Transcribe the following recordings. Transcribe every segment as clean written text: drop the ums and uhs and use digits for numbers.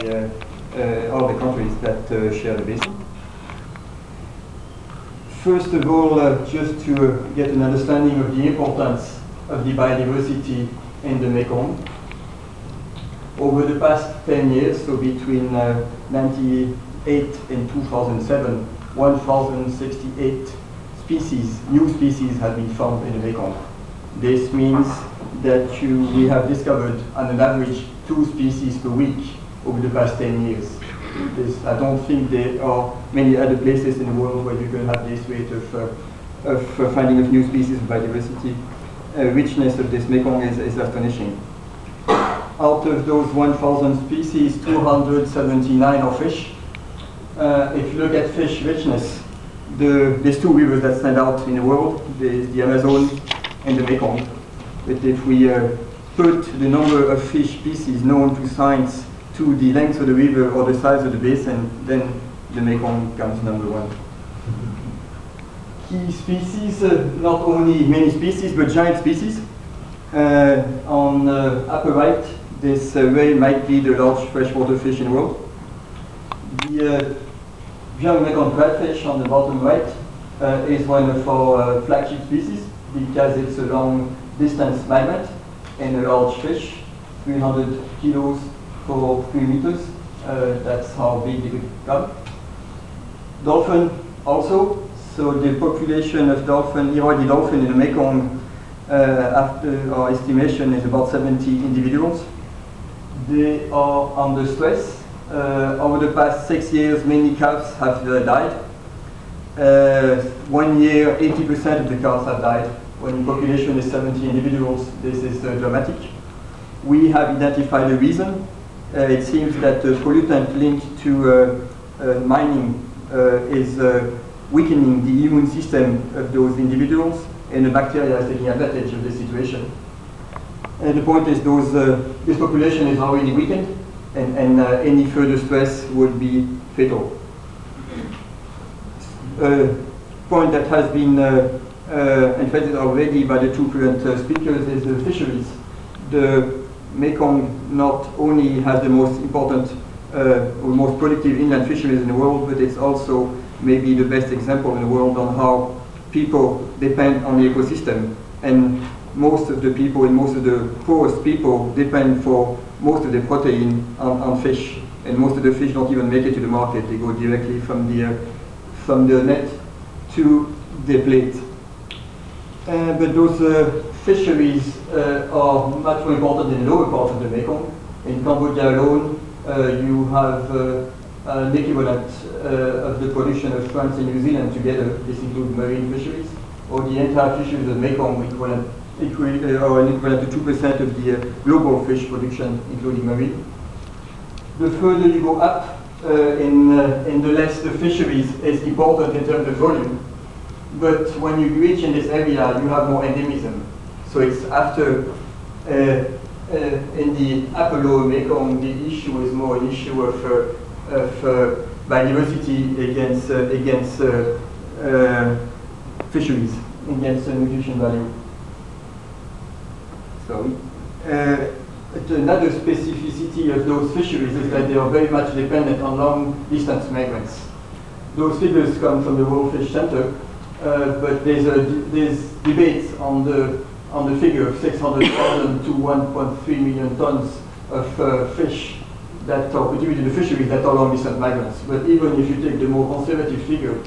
all the countries that share the basin. First of all, just to get an understanding of the importance of the biodiversity in the Mekong. Over the past 10 years, so between 1998 and 2007, 1,068 new species have been found in the Mekong. This means that we have discovered on an average 2 species per week over the past 10 years. I don't think there are many other places in the world where you can have this rate of finding of new species. Biodiversity richness of this Mekong is astonishing. Out of those 1,000 species, 279 are fish. If you look at fish richness, there's 2 rivers that stand out in the world. There's the Amazon and the Mekong. But if we put the number of fish species known to science to the length of the river or the size of the basin, then the Mekong comes number 1. Key species, not only many species, but giant species. On the upper right, this whale might be the large freshwater fish in the world. The young Mekong crayfish on the bottom right is one of our flagship species because it's a long distance migrant and a large fish, 300 kilos for 3 meters. That's how big they could come. Dolphin also. So the population of Irrawaddy dolphin in the Mekong, after our estimation, is about 70 individuals. They are under stress. Over the past 6 years, many calves have died. 1 year, 80% of the calves have died. When the population is 70 individuals, this is dramatic. We have identified the reason. It seems that the pollutant linked to mining is weakening the immune system of those individuals, and the bacteria is taking advantage of this situation. And the point is this population is already weakened, and any further stress would be fatal. Point that has been emphasized already by the 2 current speakers is the fisheries. The Mekong not only has the most important or most productive inland fisheries in the world, but it's also maybe the best example in the world on how people depend on the ecosystem. And most of the people and most of the poorest people depend for most of the protein on fish. And most of the fish don't even make it to the market. They go directly from the net to the plate. But those fisheries are much more important in the lower part of the Mekong. In Cambodia alone, you have an equivalent of the production of France and New Zealand together. This includes marine fisheries, or the entire fisheries of Mekong equivalent to 2% of the global fish production, including marine. The further you go up, in the less the fisheries is important in terms of volume. But when you reach in this area, you have more endemism. So it's after, in the upper lower Mekong, the issue is more an issue of biodiversity against fisheries, against nutrition value. Sorry. Another specificity of those fisheries is that they are very much dependent on long-distance migrants. Those figures come from the World Fish Center, but there's debates on the figure of 600,000 to 1.3 million tons of fish that are contributed to the fisheries that are long-distance migrants. But even if you take the more conservative figure,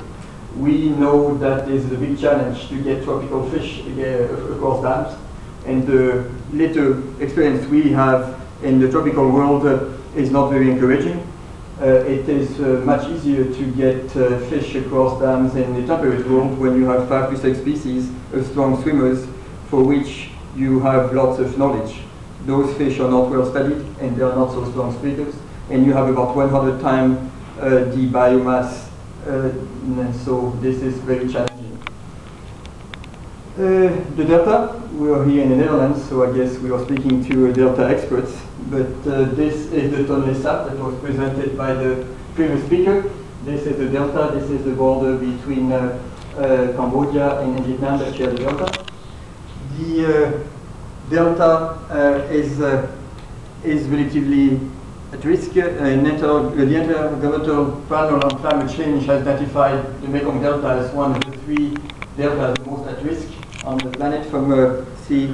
we know that there's a big challenge to get tropical fish across dams. And the little experience we have in the tropical world is not very encouraging. It is much easier to get fish across dams in the temperate world when you have 5 to 6 species of strong swimmers for which you have lots of knowledge. Those fish are not well studied and they are not so strong speakers, and you have about 100 times the biomass, so this is very challenging. The delta, we are here in the Netherlands, so I guess we are speaking to delta experts, but this is the Tonle Sap that was presented by the previous speaker. This is the delta, this is the border between Cambodia and Vietnam that share the delta. The delta is relatively at risk. The Intergovernmental Panel on Climate Change has identified the Mekong Delta as one of the 3 deltas most at risk on the planet from sea